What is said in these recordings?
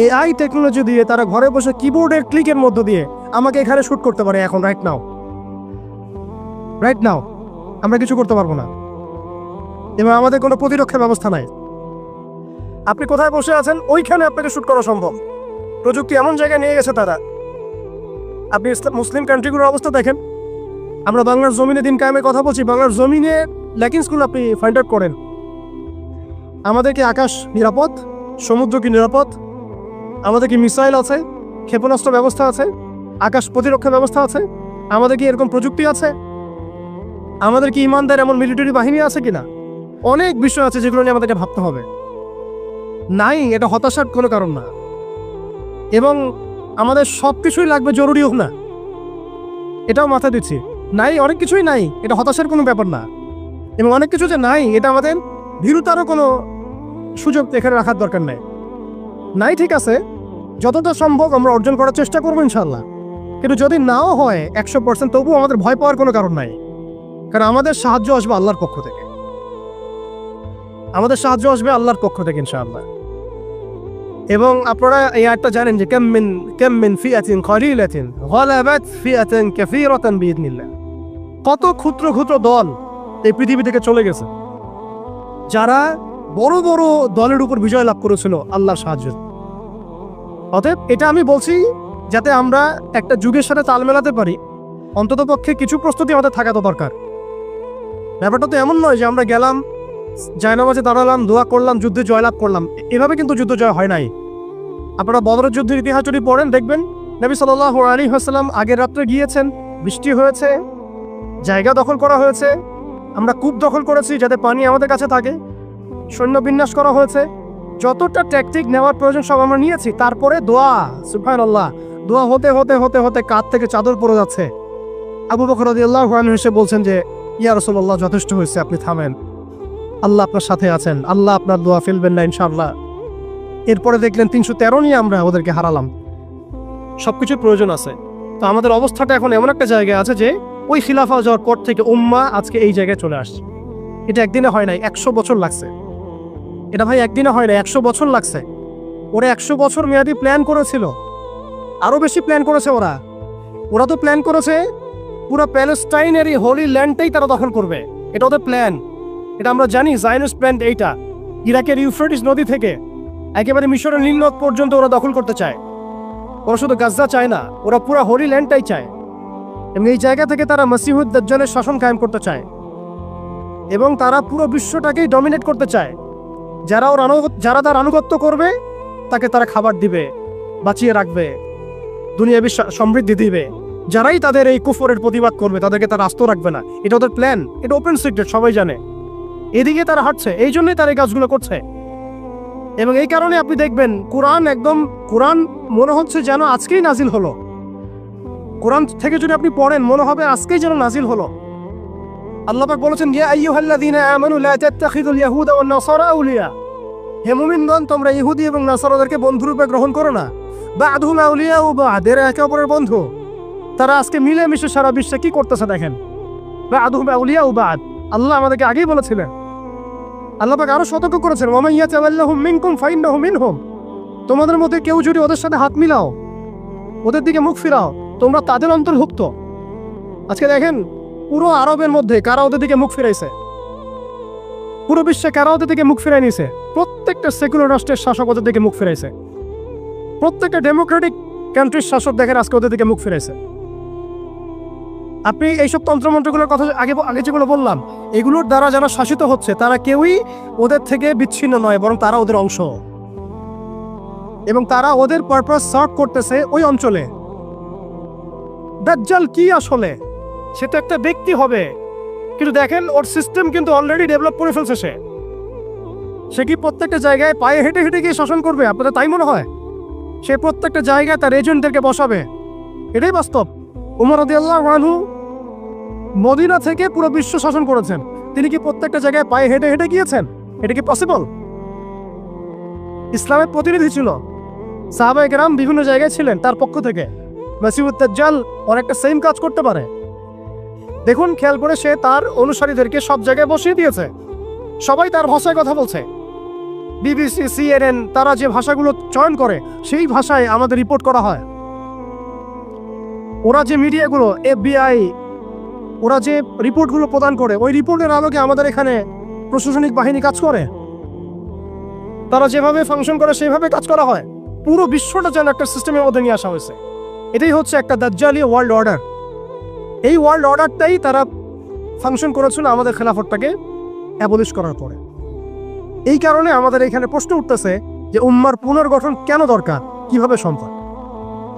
AI technology দিয়ে তারা ঘরে বসে কিবোর্ডের ক্লিকের মধ্য দিয়ে আমাকে এখানে শুট করতে পারে এখন রাইট নাও আমরা কিছু করতে পারবো না, এবং আমাদের কোনো প্রতিরক্ষা ব্যবস্থা নাই। আপনি কোথায় বসে আছেন ওইখানে আপনাকে শুট করা সম্ভব। প্রযুক্তি এমন জায়গায় নিয়ে গেছে তারা। আপনি মুসলিম কান্ট্রিগুলোর অবস্থা দেখেন। আমরা বাংলার জমিনে দিন কায়েমের কথা বলছি, বাংলার জমিনে ল্যাকিংসগুলো আপনি ফাইন্ড আউট করেন। আমাদের কি আকাশ নিরাপদ? সমুদ্র কি নিরাপদ? আমাদের কি মিসাইল আছে, ক্ষেপণাস্ত্র ব্যবস্থা আছে, আকাশ প্রতিরক্ষা ব্যবস্থা আছে? আমাদের কি এরকম প্রযুক্তি আছে? আমাদের কি ইমানদার এমন মিলিটারি বাহিনী আছে কিনা? অনেক বিষয় আছে যেগুলো নিয়ে আমাদেরকে ভাবতে হবে। নাই, এটা হতাশার কোনো কারণ না। এবং আমাদের সব কিছুই লাগবে, জরুরি হোক না, এটাও মাথায় দিচ্ছি। নাই, অনেক কিছুই নাই, এটা হতাশার কোনো ব্যাপার না। এবং অনেক কিছু যে নাই, এটা আমাদের ভীরুতারও কোনো সুযোগ এখানে রাখার দরকার নেই। নাই, ঠিক আছে, যতটা সম্ভব আমরা অর্জন করার চেষ্টা করবো ইনশাল্লাহ। কিন্তু যদি নাও হয় 100%, তবুও আমাদের ভয় পাওয়ার কোনো কারণ নাই। কারণ আমাদের সাহায্য আসবে আল্লাহর পক্ষ থেকে, আল্লাহর পক্ষ থেকে ইনশাআল্লাহ। এবং আপনারা এই আয়াতটা জানেন যে কাম মিন ফিআতিন কলিলাতিন গালাবাত ফিআতান কাসীরাতান বিইذنিল্লাহ। কত ক্ষুদ্র ক্ষুদ্র দল এই পৃথিবী থেকে চলে গেছে, যারা বড় বড় দলের উপর বিজয় লাভ করেছিল আল্লাহর সাহায্যে। অতএব এটা আমি বলছি যাতে আমরা একটা যুগের সাথে তাল মেলাতে পারি। অন্ততপক্ষে কিছু প্রস্তুতি আমাদের থাকা তো দরকার। ব্যাপারটা তো এমন নয় যে আমরা গেলাম, জায়নামাজে দাঁড়ালাম, দোয়া করলাম, যুদ্ধে জয়লাভ করলাম। এভাবে কিন্তু যুদ্ধ জয় হয় নাই। আপনারা বদরের যুদ্ধের ইতিহাস যদি পড়েন দেখবেন, নবী সাল্লাল্লাহু আলাইহি ওয়াসাল্লাম আগের রাত্রে গিয়েছেন, বৃষ্টি হয়েছে, জায়গা দখল করা হয়েছে, আমরা কূপ দখল করেছি যাতে পানি আমাদের কাছে থাকে, সৈন্য বিন্যাস করা হয়েছে, যতটা ট্যাকটিক নেওয়ার প্রয়োজন সব আমরা নিয়েছি। তারপরে দোয়া, সুবহানাল্লাহ, দোয়া হতে হতে হতে হতে কাঁধ থেকে চাদর পড়ে যাচ্ছে। আবু বকর রাদিয়াল্লাহু আনহু এসে বলছেন যে, ইয়া রাসূলুল্লাহ, যথেষ্ট হয়েছে, আপনি থামেন, আল্লাহ আপনার সাথে আছেন, আল্লাহ আপনার দোয়া ফেলবেন না ইনশাআল্লাহ। এরপরে দেখলেন 313 নিয়ে আমরা ওদেরকে হারালাম। সবকিছুর প্রয়োজন আছে। তো আমাদের অবস্থাটা এখন এমন একটা জায়গায় আছে যে ওই খিলাফা যাওয়ার পর থেকে উম্মাহ আজকে এই জায়গায় চলে আসছে। এটা একদিনে হয় নাই, 100 বছর লাগছে। এটা ভাই একদিনে হয় না, 100 বছর লাগছে। ওরা 100 বছর মেয়াদি প্ল্যান করেছিল, আরো বেশি প্ল্যান করেছে। ওরা তো প্ল্যান করেছে পুরো প্যালেস্টাইনের এই হোলি ল্যান্ডটাই তারা দখল করবে। এটা ওদের প্ল্যান, এটা আমরা জানি। জায়নিস্ট প্ল্যান এইটা, ইরাকের ইউফ্রেটিস নদী থেকে একেবারে মিশরের নীল নদ পর্যন্ত ওরা দখল করতে চায়। ওরা শুধু গাজা চায় না, ওরা পুরো হোলি ল্যান্ডটাই চায়। এবং এই জায়গা থেকে তারা মসিহুদ দাজ্জালের শাসন কায়েম করতে চায়, এবং তারা পুরো বিশ্বটাকেই ডমিনেট করতে চায়। যারা তার আনুগত্য করবে তাকে তারা খাবার দিবে, বাঁচিয়ে রাখবে, দুনিয়াবী সমৃদ্ধি দিবে। যারাই তাদের এই কুফরের প্রতিবাদ করবে তাদেরকে তারা আস্ত রাখবে না। এটা ওদের প্ল্যান, এটা ওপেন সিক্রেট, সবাই জানে। এদিকে তারা হাঁটছে, এই জন্যই তারা এই কাজগুলো করছে। এবং এই কারণে আপনি দেখবেন কোরআন মনে হচ্ছে যেন আজকেই নাজিল হলো। কোরআন থেকে যদি আপনি পড়েন মনে হবে আজকেই যেন নাজিল হলো। আল্লাহ পাক বলেছেন, ইয়া আইয়ুহাল্লাযীনা আমানু লা তাত্তাখিযুল ইয়াহুদা ওয়ান নাসারা আউলিয়া। হে মুমিনগণ, তোমরা ইহুদি এবং নাসারাদেরকে বন্ধুরূপে গ্রহণ করো না। বা'দুহুম আউলিয়াউ বা'দ, এরা একে অপরের বন্ধু। তারা আজকে মিলেমিশে সারা বিশ্বে কি করতেছে দেখেন। বা'দুহুম আউলিয়াউ বা'দ, আল্লাহ আমাদেরকে আগেই বলেছিলেন। আল্লাহ পাক আরো সতর্ক করেছেন, ওয়া মান ইয়াতাওয়াল্লাহুম মিনকুম ফাইন্নাহু মিনহুম। তোমাদের মধ্যে কেউ যদি ওদের সাথে হাত মিলাও, ওদের দিকে মুখ ফিরাও, তোমরা তাদের অন্তর্ভুক্ত। আজকে দেখেন পুরো আরবের মধ্যে কারা ওদের দিকে মুখ ফিরাইছে, পুরো বিশ্বে কারা ওদের দিকে মুখ ফিরাই নিয়েছে। প্রত্যেকটা সেকুলার রাষ্ট্রের শাসক ওদের দিকে মুখ ফিরাইছে। প্রত্যেকটা ডেমোক্রেটিক কান্ট্রির শাসক দেখেন আজকে ওদের দিকে মুখ ফিরাইছে। আপনি এইসব তন্ত্রমন্ত্রগুলোর কথা আগে যেগুলো বললাম, এগুলোর দ্বারা যারা শাসিত হচ্ছে তারা কেউই ওদের থেকে বিচ্ছিন্ন নয়, বরং তারা ওদের অংশ, এবং তারা ওদের পারপাস সার্ভ করতেছে ওই অঞ্চলে। দাজ্জাল কি আসলে? সে তো একটা ব্যক্তি হবে, কিন্তু দেখেন ওর সিস্টেম কিন্তু অলরেডি ডেভেলপ করে ফেলছে। সে কি প্রত্যেকটা জায়গায় পায়ে হেঁটে হেঁটে গিয়ে শাসন করবে? আপনাদের তাই মনে হয়? সে প্রত্যেকটা জায়গায় তার এজেন্টদেরকে বসাবে, এটাই বাস্তব। উমর রাদিয়াল্লাহু আনহু মদিনা থেকে পুরো বিশ্ব শাসন করেছেন। তিনি কি প্রত্যেকটা জায়গায় পায়ে হেঁটে হেঁটে গিয়েছেন? এটা কি পসিবল? ইসলামের প্রতিনিধি ছিল, সাহাবায়ে কেরাম বিভিন্ন জায়গায় ছিলেন তার পক্ষ থেকে। মসিহুদ দাজ্জাল অনেকটা সেম কাজ করতে পারে। দেখুন, খেয়াল করে সে তার অনুসারীদেরকে সব জায়গায় বসিয়ে দিয়েছে, সবাই তার ভাষায় কথা বলছে। BBC, CNN তারা যে ভাষাগুলো চয়ন করে সেই ভাষায় আমাদের রিপোর্ট করা হয়। ওরা যে মিডিয়াগুলো, FBI, ওরা যে রিপোর্টগুলো প্রদান করে ওই রিপোর্টের আলোকে আমাদের এখানে প্রশাসনিক বাহিনী কাজ করে। তারা যেভাবে ফাংশন করে সেইভাবে কাজ করা হয়। পুরো বিশ্বটা যেন একটা সিস্টেমের মধ্যে নিয়ে আসা হয়েছে। এটাই হচ্ছে একটা দাজ্জালি ওয়ার্ল্ড অর্ডার। এই ওয়ার্ল্ড অর্ডারটাই তারা ফাংশন করেছিল আমাদের খেলাফতটাকে অ্যাবলিশ করার পরে। এই কারণে আমাদের এখানে প্রশ্ন উঠতেছে যে উম্মার পুনর্গঠন কেন দরকার, কিভাবে সম্ভব।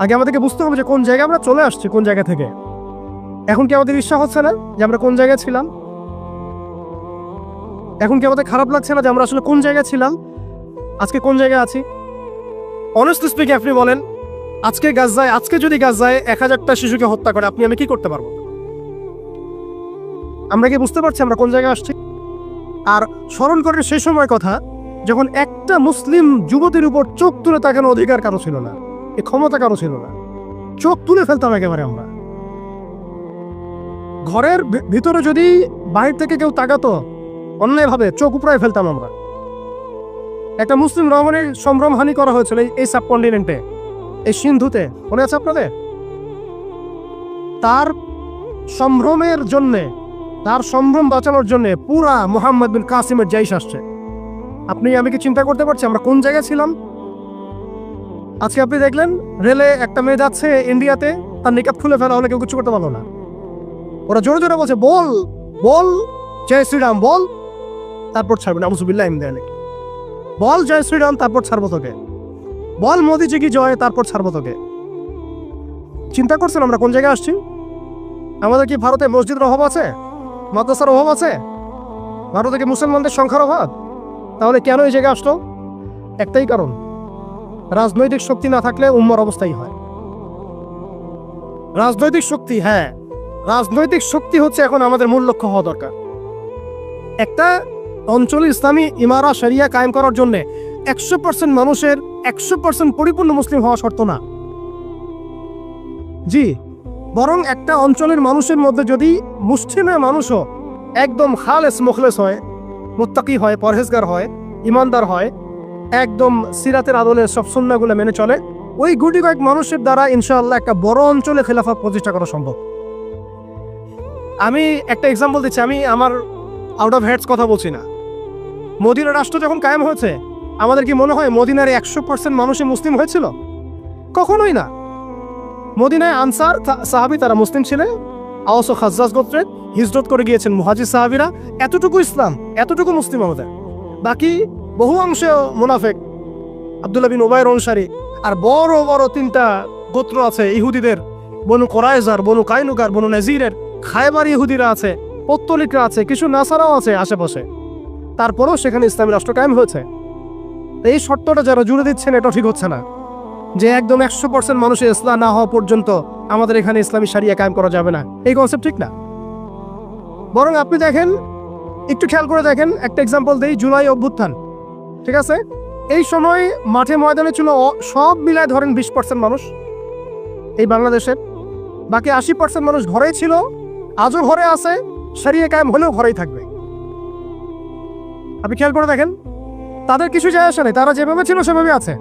আগে আমাদেরকে বুঝতে হবে যে কোন জায়গায় আমরা চলে আসছি, কোন জায়গা থেকে। এখন কি আমাদের ইচ্ছা হচ্ছে না যে আমরা কোন জায়গায় ছিলাম? এখন কি আমাদের খারাপ লাগছে না যে আমরা আসলে কোন জায়গায় ছিলাম, আজকে কোন জায়গায় আছি? অনেস্টলি স্পিকিং আপনি বলেন, আজকে যদি গাজায় 1000টা শিশুকে হত্যা করে আপনি আমি কি করতে পারবো? আমরা কি বুঝতে পারছি আমরা কোন জায়গায় আসছি? আর স্মরণ করেন সেই সময় কথা যখন একটা মুসলিম যুবতীর উপর চোখ তুলে তাকানোর অধিকার কারো ছিল না, এই ক্ষমতা কারো ছিল না। চোখ তুলে ফেলতাম একেবারে আমরা। ঘরের ভিতরে যদি বাইরে থেকে কেউ তাকাতো অন্যায়ভাবে চোখ উপড়ায় ফেলতাম আমরা। একটা মুসলিম রমণীর সম্ভ্রমহানি করা হয়েছিল এই সাবকন্টিনেন্টে, এই সিন্ধুতে, মনে আছে আপনাদের? তার সম্ভ্রমের জন্যে, তার সম্ভ্রম বাঁচানোর জন্য পুরা মুহাম্মদ বিন কাসিমের জাইশ আসছে। আপনি আমি কি চিন্তা করতে পারছি আমরা কোন জায়গায় ছিলাম? আজকে আপনি দেখলেন রেলে একটা মেয়ে যাচ্ছে ইন্ডিয়াতে, তার নিকাব খুলে ফেলা হলে কেউ কিছু করতে পারলো না। ওরা জোরে জোরে বলছে বল বল জয় শ্রীরাম বল, তারপর ছাড়বে না, আউযুবিল্লাহি মিন যালিক। বল জয় শ্রীরাম, তারপর ছাড়বো তোকে। বল মোদিজি কি জয়, তারপর ছাড়বো তোকে। চিন্তা করছেন আমরা কোন জায়গায় আসছি? আমাদের কি ভারতে মসজিদের অভাব আছে, মাদ্রাসার অভাব আছে? ভারতে কি মুসলমানদের সংখ্যার অভাব? তাহলে কেন এই জায়গায় আসলো? একটাই কারণ, রাজনৈতিক শক্তি না থাকলে উম্মার অবস্থাই হয়। রাজনৈতিক শক্তি, হ্যাঁ রাজনৈতিক শক্তি হচ্ছে এখন আমাদের মূল লক্ষ্য হওয়া দরকার। একটা অঞ্চলে ইসলামী ইমারা শরিয়া কায়েম করার জন্য 100% মানুষের 100% পরিপূর্ণ মুসলিম হওয়া শর্ত না। জি, বরং একটা অঞ্চলের মানুষের মধ্যে যদি মুসলিমের মানুষও একদম খালেস মুখলেস হয়, মুত্তাকি হয়, পরহেজগার হয়, ইমানদার হয়, একদম সিরাতের আদলে সব সুন্নাহগুলো মেনে চলে, ওই গুটি কয়েক মানুষের দ্বারা ইনশাআল্লাহ একটা বড় অঞ্চলে খেলাফত প্রতিষ্ঠা করা সম্ভব। আমি একটা এক্সাম্পল দিচ্ছি, আমি আমার আউট অফ হেডস কথা বলছি না। মদিনা রাষ্ট্র যখন কায়েম হয়েছে আমাদের কি মনে হয় মদিনার 100% মানুষই মুসলিম হয়েছিল? কখনোই না। মদিনায় আনসার সাহাবী তারা মুসলিম ছিলেন, আওস ও খাজ্জাজ গোত্রের, হিজরত করে গিয়েছেন মুহাজির সাহাবীরা, এতটুকু ইসলাম, এতটুকু মুসলিম আমাদের। বাকি বহু অংশে মুনাফিক, আব্দুল্লাহ বিন উবাইর অনুসারী, আর বড় বড় 3টা গোত্র আছে ইহুদিদের, বনু কোরাইজার, বনু কাইনুকার, বনু নাজিরের, খায়বার ইহুদিরা আছে, পত্তলিকরা আছে, কিছু নাসারাও আছে আশেপাশে। তারপরেও সেখানে ইসলামী রাষ্ট্র কায়েম হয়েছে। এই শর্তটা যারা জুড়ে দিচ্ছেন এটা ঠিক হচ্ছে না, যে একদম 100% মানুষের ইসলাম না হওয়া পর্যন্ত আমাদের এখানে ইসলামী শরিয়া কায়েম করা যাবে না, এই কনসেপ্ট ঠিক না। বরং আপনি দেখেন, একটু খেয়াল করে দেখেন, একটা এক্সাম্পল দেই, জুলাই অভ্যুত্থান, ঠিক আছে? এই সময় মাঠে ময়দানে ছিল সব মিলায় ধরেন 20% মানুষ এই বাংলাদেশের, বাকি 80% মানুষ ঘরেই ছিল, আজও ঘরে আছে, শরিয়া কায়েম হলেও ঘরেই থাকবে। আপনি খেয়াল করে দেখেন, তাদের কিছু যায় আসে নাই, তারা যেভাবে ছিল সেভাবে আছে।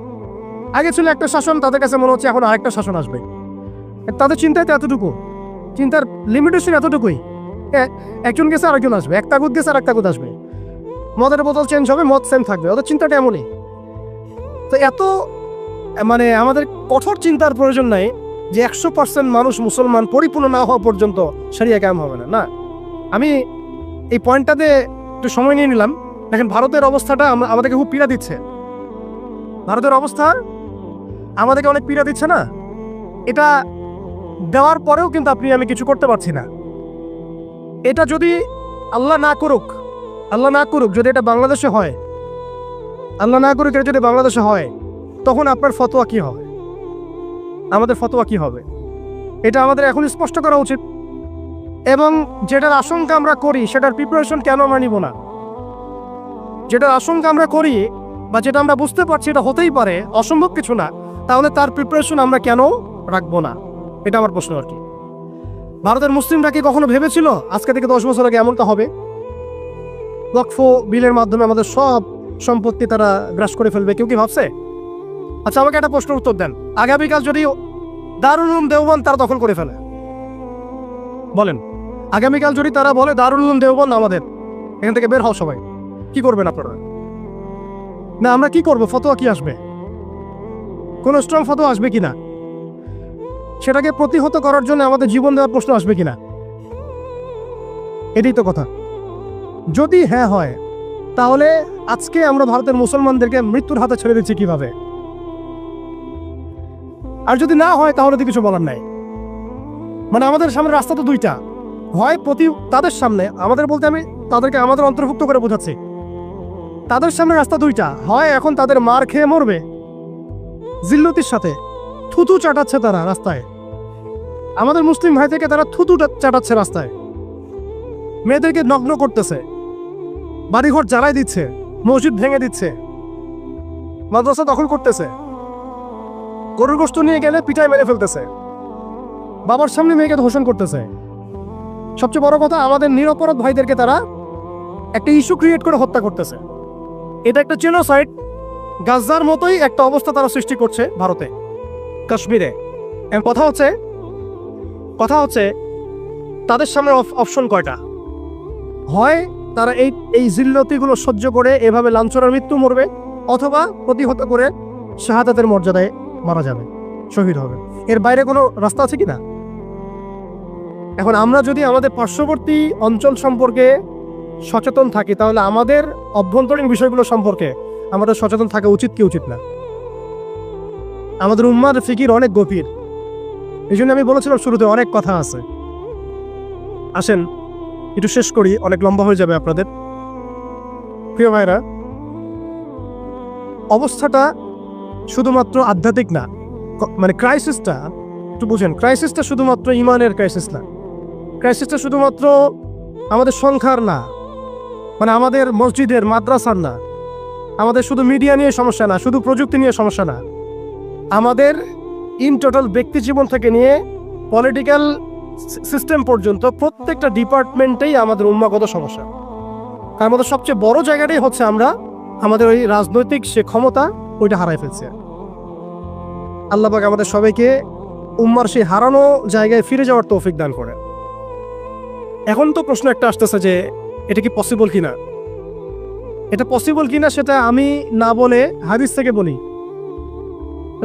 আগে ছিল একটা শাসন, তাদের কাছে মনে হচ্ছে এখন আরেকটা শাসন আসবে। তাদের চিন্তায় তো এতটুকু, চিন্তার লিমিটেশন এতটুকুই। একজন গেছে আরেকজন আসবে, এক তাগুত গেছে আর এক তাগুত আসবে, মদের বোতল চেঞ্জ হবে, মদ সেম থাকবে, ওদের চিন্তাটা এমনই। তো এত মানে আমাদের কঠোর চিন্তার প্রয়োজন নাই যে 100% মানুষ মুসলমান পরিপূর্ণ না হওয়া পর্যন্ত শরিয়া কায়েম হবে না। না, আমি এই পয়েন্টটাতে একটু সময় নিয়ে নিলাম। দেখেন ভারতের অবস্থাটা আমাদেরকে খুব পীড়া দিচ্ছে। ভারতের অবস্থা আমাদেরকে অনেক পীড়া দিচ্ছে না? এটা দেওয়ার পরেও কিন্তু আপনি আমি কিছু করতে পারছি না। এটা যদি আল্লাহ না করুক যদি এটা বাংলাদেশে হয়, আল্লাহ না করুক এটা যদি বাংলাদেশে হয়, তখন আপনার ফতোয়া কি হবে, আমাদের ফতোয়া কি হবে, এটা আমাদের এখন স্পষ্ট করা উচিত। এবং যেটার আশঙ্কা আমরা করি সেটার প্রিপারেশন কেন আমরা নিব না? যেটার আশঙ্কা আমরা করি বা যেটা আমরা বুঝতে পারছি এটা হতেই পারে, অসম্ভব কিছু না, তাহলে তার প্রিপারেশন আমরা কেন রাখবো না? এটা আমার প্রশ্ন আর কি। ভারতের মুসলিমরা কি কখনো ভেবেছিল আজকে থেকে 10 বছর আগে এমনটা হবে? ওয়াকফ বিলের মাধ্যমে আমাদের সব সম্পত্তি তারা গ্রাস করে ফেলবে, কেউ কি ভাবছে? আচ্ছা আমাকে একটা প্রশ্নের উত্তর দেন, আগামীকাল যদি দারুল উলুম দেওবন্দ তারা দখল করে ফেলে, বলেন আগামীকাল যদি তারা বলে দারুল উলুম দেওবন্দ আমাদের, এখান থেকে বের হও সবাই, কি করবেন আপনারা? না আমরা কি করব? ফতোয়া কি আসবে? কোনো স্ট্রং ফতোয়া আসবে কিনা? সেটাকে প্রতিহত করার জন্য আমাদের জীবন দেওয়ার প্রশ্ন আসবে কিনা? এটাই তো কথা। যদি হ্যাঁ হয়, তাহলে আজকে আমরা ভারতের মুসলমানদেরকে মৃত্যুর হাতে ছেড়ে দিচ্ছি কিভাবে? আর যদি না হয় তাহলে তো কিছু বলার নাই। মানে আমাদের সামনে রাস্তা তো দুইটা, হয় তাদের সামনে, আমাদের বলতে আমি তাদেরকে আমাদের অন্তর্ভুক্ত করে বোঝাচ্ছি, তাদের সামনে রাস্তা দুইটা, হয় এখন তাদের মার খেয়ে মরবে জিল্লতির সাথে, থুতু চাটাচ্ছে তারা রাস্তায়, আমাদের মুসলিম ভাই থেকে তারা থুতু চাটাচ্ছে রাস্তায়, মেয়েদেরকে নগ্ন করতেছে, বাড়িঘর জ্বালাই দিচ্ছে, মসজিদ ভেঙে দিচ্ছে, মাদ্রাসা দখল করতেছে, গরুর গোশত নিয়ে গেলে পিটায় মেরে ফেলতেছে, বাবার সামনে মেয়েকে ধর্ষণ করতেছে। সবচেয়ে বড় কথা, আমাদের নিরপরাধ ভাইদেরকে তারা একটা ইস্যু ক্রিয়েট করে হত্যা করতেছে। এটা একটা জেনোসাইড, গাজার মতোই একটা অবস্থা তারা সৃষ্টি করছে ভারতে, কাশ্মীরে। কথা হচ্ছে তাদের সামনে অপশন কয়টা? হয় তারা এই জিল্লতিগুলো সহ্য করে এভাবে লাঞ্ছনার মৃত্যু মরবে, অথবা প্রতিহত করে শাহাদাতের মর্যাদায় মারা যাবে, শহীদ হবে। এর বাইরে কোনো রাস্তা আছে কিনা? এখন আমরা যদি আমাদের পার্শ্ববর্তী অঞ্চল সম্পর্কে সচেতন থাকি, তাহলে আমাদের অভ্যন্তরীণ বিষয়গুলো সম্পর্কে আমাদের সচেতন থাকা উচিত কি উচিত না? আমাদের উম্মার ফিকির অনেক গভীর, এই জন্য আমি বলেছিলাম শুরুতে অনেক কথা আছে। আসেন একটু শেষ করি, অনেক লম্বা হয়ে যাবে আপনাদের। প্রিয় ভাইরা, অবস্থাটা শুধুমাত্র আধ্যাত্মিক না, মানে ক্রাইসিসটা একটু বুঝেন, ক্রাইসিসটা শুধুমাত্র ইমানের ক্রাইসিস না, ক্রাইসিসটা শুধুমাত্র আমাদের সংখ্যার না, মানে আমাদের মসজিদের মাদ্রাসার না, আমাদের শুধু মিডিয়া নিয়ে সমস্যা না, শুধু প্রযুক্তি নিয়ে সমস্যা না, আমাদের ইন টোটাল ব্যক্তি জীবন থেকে নিয়ে পলিটিক্যাল সিস্টেম পর্যন্ত প্রত্যেকটা ডিপার্টমেন্টেই আমাদের উম্মাগত সমস্যা। তার মধ্যে সবচেয়ে বড় জায়গাটাই হচ্ছে আমরা আমাদের ওই রাজনৈতিক সে ক্ষমতা ওইটা হারাই ফেলছে। আল্লাহ পাক আমাদের সবাইকে উম্মার সেই হারানো জায়গায় ফিরে যাওয়ার তৌফিক দান করে। এখন তো প্রশ্ন একটা আসতেছে যে এটা কি পসিবল কিনা, এটা পসিবল কিনা সেটা আমি না বলে হাদিস থেকে বলি।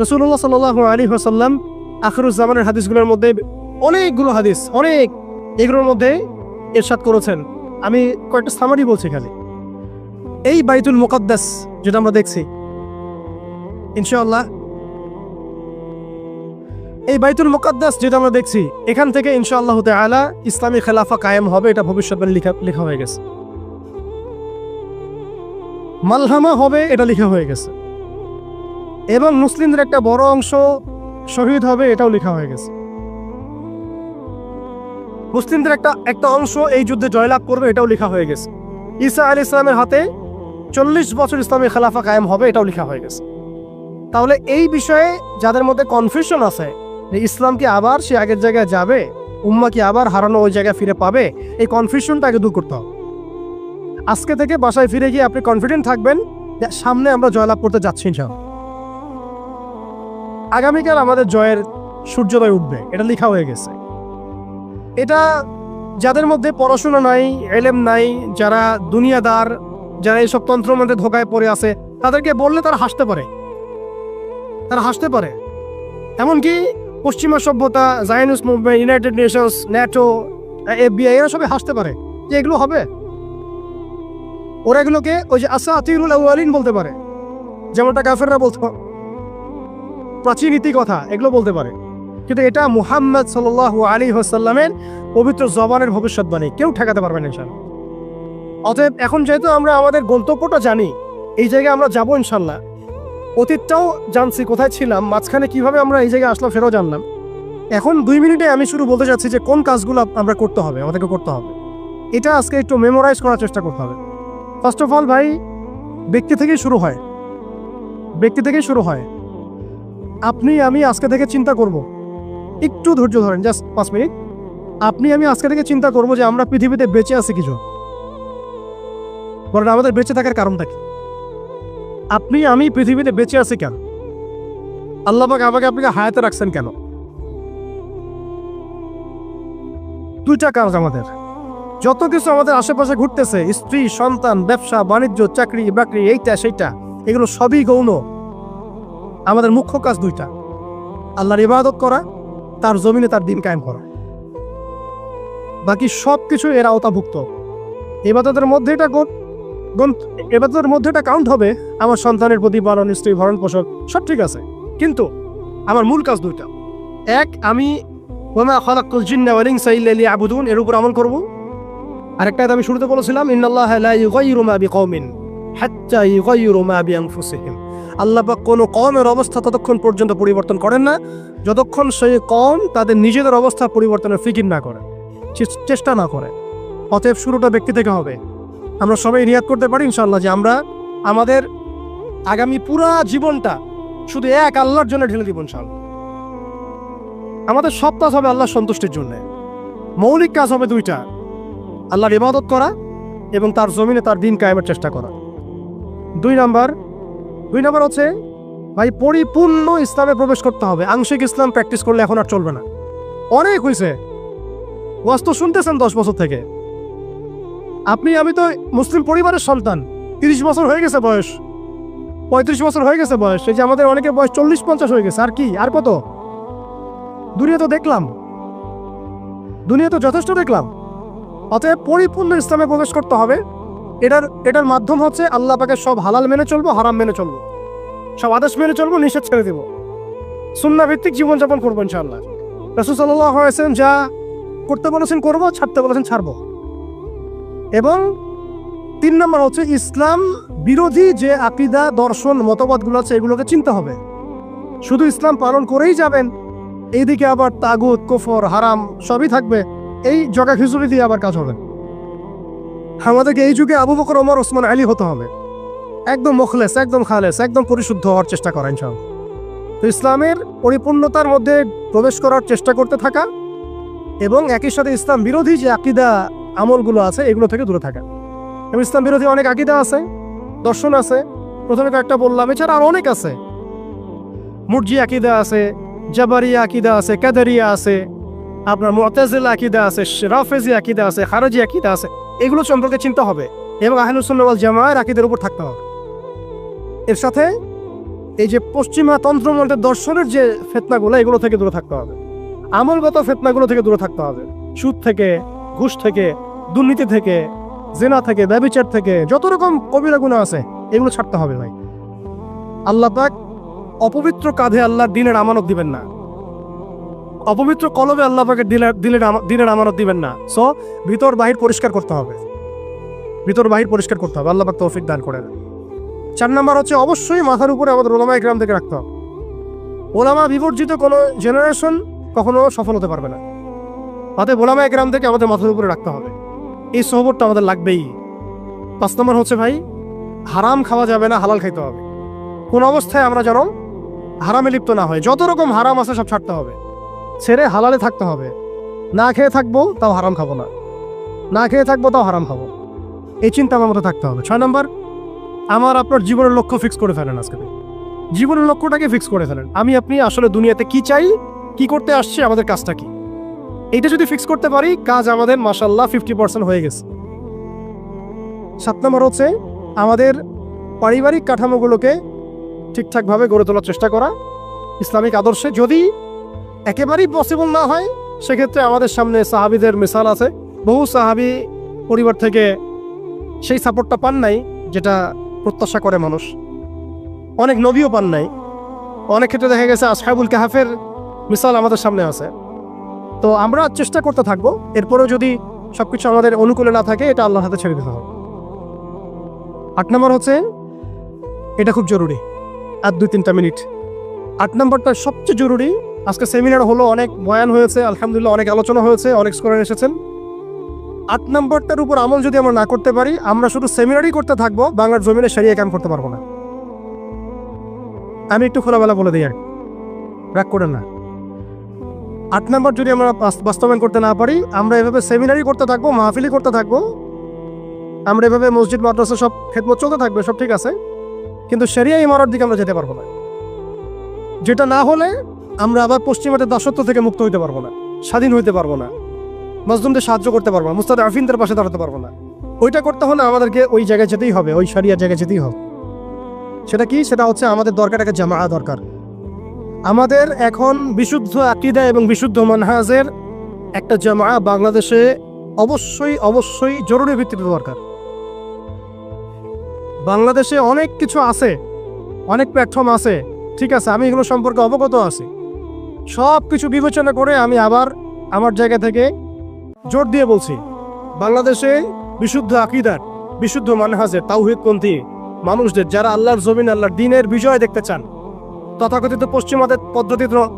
রাসূলুল্লাহ সাল্লাল্লাহু আলাইহি ওয়াসাল্লাম আখিরুজ্জামানের হাদিসগুলোর মধ্যে অনেকগুলো হাদিস, এগুলোর মধ্যে ইরশাদ করেছেন। আমি কয়েকটা সামারি বলছি খালি। এই বাইতুল মুকাদ্দাস যেটা আমরা দেখছি, ইনশাআল্লাহ এই বাইতুল মুকাদ্দাস যেটা আমরা দেখছি, এখান থেকে ইনশাআল্লাহ তাআলা ইসলামী খেলাফা কায়েম হবে, এটা ভবিষ্যৎবাণী লেখা হয়ে গেছে। মালহামা হবে, এটা লেখা হয়ে গেছে। এবং মুসলিমদের একটা বড় অংশ শহীদ হবে, এটাও লেখা হয়ে গেছে। মুসলিমদের একটা অংশ এই যুদ্ধে জয়লাভ করবে, এটাও লেখা হয়ে গেছে। ঈসা আলাইহিস সালামের হাতে 40 বছর ইসলামী খেলাফা কায়েম হবে, এটাও লেখা হয়ে গেছে। তাহলে এই বিষয়ে যাদের মধ্যে কনফিউশন আছে যে ইসলাম কি আবার সে আগের জায়গায় যাবে, উম্মা কি আবার হারানো ওই জায়গায় ফিরে পাবে, এই কনফিউশনটাকে দূর করতে হবে। আজকে থেকে বাসায় ফিরে গিয়ে আপনি কনফিডেন্ট থাকবেন যে সামনে আমরা জয়লাভ করতে যাচ্ছি ইনশাআল্লাহ। আগামীকাল আমাদের জয়ের সূর্যোদয় উঠবে, এটা লেখা হয়ে গেছে। এটা যাদের মধ্যে পড়াশোনা নাই, এলেম নাই, যারা দুনিয়াদার, যারা এইসব তন্ত্রমন্ত্রে ধোকায় পড়ে আছে, তাদেরকে বললে তারা হাসতে পারে। এমনকি পশ্চিমা সভ্যতা, Zionist movement, United Nations, NATO, FBI এরা সবাই হাসতে পারে যে এগুলো হবে। ওরা এগুলোকে ওই যে আসাতিরুল আউয়ালিন বলতে পারে, যেমনটা কাফেররা বলতো, প্রাচীন ইতিকথা এগুলো বলতে পারে। কিন্তু এটা মুহাম্মদ সাল্লাল্লাহু আলাইহি ওয়াসাল্লামের পবিত্র জবানের ভবিষ্যৎবাণী, কেউ ঠেকাতে পারবে না ইনশাআল্লাহ। অতএব এখন যেহেতু আমরা আমাদের গন্তব্যটা জানি, এই জায়গায় আমরা যাবো ইনশাআল্লাহ, অতীতটাও জানছি কোথায় ছিলাম, মাঝখানে কিভাবে আমরা এই জায়গায় আসলাম সেটাও জানলাম। এখন 2 মিনিটে আমি শুরু বলতে চাচ্ছি যে কোন কাজগুলো আমরা করতে হবে, আমাদেরকে করতে হবে। এটা আজকে একটু মেমোরাইজ করার চেষ্টা করতে হবে। ফার্স্ট অফ অল ভাই, ব্যক্তি থেকেই শুরু হয়। আপনি আমি আজকে থেকে চিন্তা করব, একটু ধৈর্য ধরেন, জাস্ট 5 মিনিট। আপনি আমি আজকে থেকে চিন্তা করব যে আমরা পৃথিবীতে বেঁচে আছি কিছু, বরং আমাদের বেঁচে থাকার কারণটা কি। আপনি আমি পৃথিবীতে বেঁচে আছি কেন? আল্লাহ পাক আমাকে আপনাকে হায়াতে রাখছেন কেন? দুইটা কাজ আমাদের। যত কিছু আমাদের আশেপাশে ঘুরতেছে, স্ত্রী, সন্তান, ব্যবসা বাণিজ্য, চাকরি বাকরি, এইটা সেইটা, এগুলো সবই গৌণ। আমাদের মুখ্য কাজ দুইটা: আল্লাহর ইবাদত করা, তার জমিনে তার দিন কায়েম করা। বাকি সব কিছু এর আওতাভুক্ত। ইবাদতের মধ্যে এটা কাউন্ট হবে। আমার সন্তানের প্রতিপালন, স্ত্রী ভরণ পোষণ সব ঠিক আছে, কিন্তু আমার মূল কাজ দুইটা। এক, আমি ওমা খালাকতুল জিন্না ওয়াল ইনসা ইল্লা লিয়াবুদুন, এর উপর আমল করব। আরেকটা আমি শুরুতে বলেছিলাম, ইন্নাল্লাহা লা ইউগাইয়িরু মা বিকওমিন হাত্তা ইউগাইয়িরু মা বিআনফুসিহিম। আল্লাহ পাক কোনো কওমের অবস্থা ততক্ষণ পর্যন্ত পরিবর্তন করেন না যতক্ষণ সেই কওম তাদের নিজেদের অবস্থা পরিবর্তনের ফিকির না করে, চেষ্টা না করে। অতএব শুরুটা ব্যক্তি থেকে হবে। আমরা সবাই নিয়াত করতে পারি ইনশাআল্লাহ যে আমরা আমাদের আগামী পুরা জীবনটা শুধু এক আল্লাহর জন্য ঢেলে দিব ইনশাআল্লাহ। আমাদের সব কাজ হবে আল্লাহর সন্তুষ্টির জন্য। মৌলিক কাজ হবে দুইটা: আল্লাহর ইবাদত করা এবং তার জমিনে তার দিন কায়েমের চেষ্টা করা। দুই নাম্বার হচ্ছে ভাই, পরিপূর্ণ ইসলামে প্রবেশ করতে হবে। আংশিক ইসলাম প্র্যাকটিস করলে এখন আর চলবে না। অনেক হয়েছে, ওয়াজ তো শুনতেছেন 10 বছর থেকে। আমি তো মুসলিম পরিবারের সন্তান। 30 বছর হয়ে গেছে বয়স, 35 বছর হয়ে গেছে বয়স। এই যে আমাদের অনেকের বয়স 40-50 হয়ে গেছে। আর কি, আর কত? দুনিয়া তো দেখলাম, দুনিয়া তো যথেষ্ট দেখলাম। অতএব পরিপূর্ণ ইসলামে প্রবেশ করতে হবে। এটার মাধ্যম হচ্ছে আল্লাহ পাকের সব হালাল মেনে চলবো, হারাম মেনে চলবো, সব আদেশ মেনে চলবো, নিষেধ ছেড়ে দেবো, সুন্নাহ ভিত্তিক জীবনযাপন করবো ইনশাআল্লাহ। রাসূল সাল্লাল্লাহু আলাইহি ওয়াসাল্লাম যা করতে বলেছেন করবো, ছাড়তে বলেছেন ছাড়বো। এবং 3 নম্বর হচ্ছে ইসলাম বিরোধী যে আকীদা, দর্শন, মতবাদগুলো আছে এগুলোকে চিনতে হবে। শুধু ইসলাম পালন করেই যাবেন, এইদিকে আবার তাগুত, কুফর, হারাম সবই থাকবে, এই জগা খিচুড়ি দিয়ে আবার কাজ হবে। আমাদেরকে এই যুগে আবু বকর, ওমর, ওসমান, আলী হতে হবে। একদম মুখলেস, একদম খালেস, একদম পরিশুদ্ধ হওয়ার চেষ্টা করা ইনশাআল্লাহ। তো ইসলামের পরিপূর্ণতার মধ্যে প্রবেশ করার চেষ্টা করতে থাকা এবং একই সাথে ইসলাম বিরোধী যে আকীদা আমলগুলো আছে এগুলো থেকে দূরে থাকা। এবং ইসলাম বিরোধী অনেক আকীদা আছে, দর্শন আছে, প্রথমে কয়েকটা বললাম, এছাড়া আর অনেক আছে। মুরজি আকীদা আছে, জাবারিয়া আকীদা আছে, কাদারিয়া আছে, আপনার মুতাজিলা আকীদা আছে, রাফেজি আকীদা আছে, খারজি আকীদা আছে। এগুলো সম্পর্কে চিন্তা হবে এবং আহলুস সুন্নাহ ওয়াল জামাআর আকীদার উপর থাকতে হবে। এর সাথে এই যে পশ্চিমা তন্ত্রমন্ত্রের দর্শনের যে ফিতনাগুলো, এগুলো থেকে দূরে থাকতে হবে। আমলগত ফিতনাগুলো থেকে দূরে থাকতে হবে। সুদ থেকে, ঘুষ থেকে, দুর্নীতি থেকে, জিনা থেকে, ব্যভিচার থেকে, যত রকম কবিরা গুনাহ আছে এগুলো ছাড়তে হবে ভাই। আল্লাহ পাক অপবিত্র কাঁধে আল্লাহর দ্বীনের আমানত দিবেন না, অপবিত্র কলবে আল্লাহ পাকের দ্বীনের আমানত দিবেন না। সো ভিতর বাহির পরিষ্কার করতে হবে, ভিতর বাহির পরিষ্কার করতে হবে। আল্লাহ পাক তৌফিক দান করেন। 4 নম্বর হচ্ছে অবশ্যই মাথার উপরে আমাদের ওলামা ইকরাম থেকে রাখতে হবে। ওলামা বিবর্জিত কোনো জেনারেশন কখনো সফল হতে পারবে না। অতএব ওলামা ইকরাম থেকে আমাদের মাথার উপরে রাখতে হবে। এই সহবতটা আমাদের লাগবেই। 5 নম্বর হচ্ছে ভাই, হারাম খাওয়া যাবে না, হালাল খাইতে হবে। কোন অবস্থায় আমরা যেন হারামে লিপ্ত না হয়। যত রকম হারাম আছে সব ছাড়তে হবে, ছেড়ে হালালে থাকতে হবে। না খেয়ে থাকবো তাও হারাম খাবো না, না খেয়ে থাকবো তাও হারাম খাবো, এই চিন্তা আমার মধ্যে থাকতে হবে। 6 নম্বর, আমার আপনার জীবনের লক্ষ্য ফিক্স করে ফেলেন। আজকে জীবনের লক্ষ্যটাকে ফিক্স করে ফেলেন। আপনি আসলে দুনিয়াতে কি চাই, কি করতে আসছে, আমাদের কাজটা কি, এইটা যদি ফিক্স করতে পারি, কাজ আমাদের মাশাআল্লাহ 50% হয়ে গেছে। 7 নম্বর হচ্ছে আমাদের পারিবারিক কাঠামোগুলোকে ঠিকঠাকভাবে গড়ে তোলার চেষ্টা করা ইসলামিক আদর্শে। যদি একেবারেই পসিবল না হয়, সেক্ষেত্রে আমাদের সামনে সাহাবীদের মিসাল আছে। বহু সাহাবী পরিবার থেকে সেই সাপোর্টটা পান নাই যেটা প্রত্যাশা করে মানুষ। অনেক নবীও পান নাই। অনেক ক্ষেত্রে দেখা গেছে আসহাবুল কাহাফের মিসাল আমাদের সামনে আছে। তো আমরা চেষ্টা করতে থাকবো। এরপরেও যদি সবকিছু আমাদের অনুকূলে না থাকে, এটা আল্লাহর হাতে ছেড়ে দিতে হবে। 8 নম্বর হচ্ছে, এটা খুব জরুরি, আর 2-3টা মিনিট। 8 নম্বরটা সবচেয়ে জরুরি। আজকে সেমিনার হলো, অনেক বয়ান হয়েছে, আলহামদুলিল্লাহ অনেক আলোচনা হয়েছে, অনেক স্কলার এসেছেন। 8 নম্বরটার উপর আমল যদি আমরা না করতে পারি, আমরা শুধু সেমিনারই করতে থাকবো, বাংলার জমিনে শরিয়া কায়েম করতে পারবো না। আমি একটু খোলাবেলা বলে দিই, আর রাগ করেন না। 8 নম্বর যদি আমরা বাস্তবায়ন করতে না পারি, আমরা এভাবে সেমিনারই করতে থাকবো, মাহফিলই করতে থাকবো, আমরা এভাবে মসজিদ মাদ্রাসা সব খেদমত চলতে থাকবে, সব ঠিক আছে, কিন্তু শরিয়া ইমারত দিকে আমরা যেতে পারবো না। যেটা না হলে আমরা আবার পশ্চিমাদের দাসত্ব থেকে মুক্ত হইতে পারবো না, স্বাধীন হইতে পারবো না, মাজলুমদের সাহায্য করতে পারবো না, মুস্তাদআফিনদের পাশে দাঁড়াতে পারবো না। ওইটা করতে হলে আমাদেরকে ওই জায়গায় যেতেই হবে, ওই শরিয়ার জায়গায় যেতেই হবে। সেটা কি? সেটা হচ্ছে আমাদের দরকার একটা জামাআ দরকার। আমাদের এখন বিশুদ্ধ আকীদা এবং বিশুদ্ধ মানহাজের একটা জামাআ বাংলাদেশে অবশ্যই অবশ্যই জরুরি ভিত্তিতে দরকার। বাংলাদেশে অনেক কিছু আছে, অনেক প্ল্যাটফর্ম আছে, ঠিক আছে, আমি এগুলো সম্পর্কে অবগত আছি। সব কিছু বিবেচনা করে আমি আবার আমার জায়গা থেকে জোর দিয়ে বলছি, বাংলাদেশে বিশুদ্ধ আকীদার, বিশুদ্ধ মানহাজের, তাওহীদপন্থী মানুষদের, যারা আল্লাহর জমিন, আল্লাহর দ্বীনের বিজয় দেখতে চান, তথাকথিত পশ্চিমাদের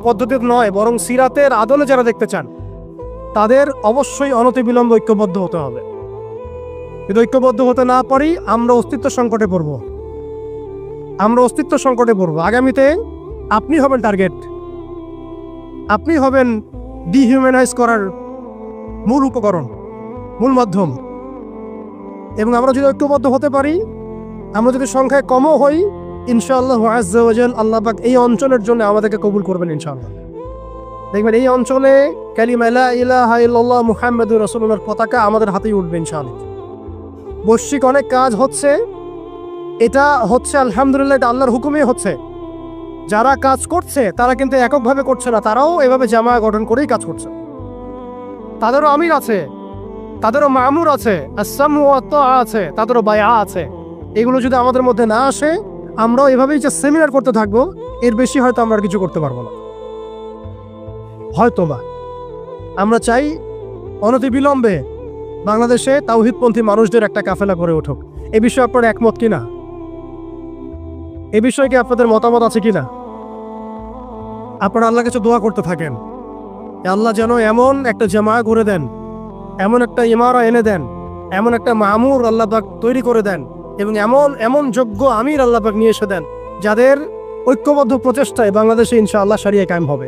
পদ্ধতিতে নয় বরং সিরাতের আদলে যারা দেখতে চান, তাদের অবশ্যই অনতিবিলম্বে ঐক্যবদ্ধ হতে হবে। যদি ঐক্যবদ্ধ হতে না পারি আমরা অস্তিত্ব সংকটে পড়ব, আগামীতে আপনি হবেন টার্গেট, আপনি হবেন ডিহিউম্যানাইজ করার মূল উপকরণ, মূল মাধ্যম। এবং আমরা যদি ঐক্যবদ্ধ হতে পারি, আমরা যদি সংখ্যায় কমও হই, ইনশাআল্লাহ আযজা ওয়া জাল আল্লাহ পাক এই অঞ্চলের জন্য আমাদেরকে কবুল করবেন ইনশাআল্লাহ। দেখবেন এই অঞ্চলে কালিমা লা ইলাহা ইল্লাল্লাহ মুহাম্মাদুর রাসূলুল্লাহর পতাকা আমাদের হাতেই উঠবে ইনশাআল্লাহ। বৈশ্বিক অনেক কাজ হচ্ছে, এটা হচ্ছে আলহামদুলিল্লাহ, এটা আল্লাহর হুকুমে হচ্ছে। যারা কাজ করছে তারা কিন্তু এককভাবে করছে না, তারাও এভাবে জামায়া গঠন করেই কাজ করছে। তাদেরও আমির আছে, তাদেরও মামুর আছে, আসসামু ওয়া তাআ আছে, তাদেরও বায়আ আছে। এগুলো যদি আমাদের মধ্যে না আসে, আমরাও এভাবেই যে সেমিনার করতে থাকবো, এর বেশি হয়তো আমরা আর কিছু করতে পারবো না। হয়তোবা আমরা চাই অনতিবিলম্বে বাংলাদেশে তাওহীদপন্থী মানুষদের একটা কাফেলা করে উঠুক। এ বিষয়ে আপনারা একমত কিনা? এ বিষয়ে কি আপনাদের মতামত আছে কিনা? আপনারা আল্লাহর কাছে দোয়া করতে থাকেন, আল্লাহ যেন এমন একটা জামায়া করে দেন, এমন একটা ইমারা এনে দেন, এমন একটা মামুর আল্লাহ পাক তৈরি করে দেন, এবং এমন যোগ্য আমির আল্লাহ পাক নিয়ে এসে দেন, যাদের ঐক্যবদ্ধ প্রচেষ্টায় বাংলাদেশে ইনশাআল্লাহ শরিয়া কায়েম হবে।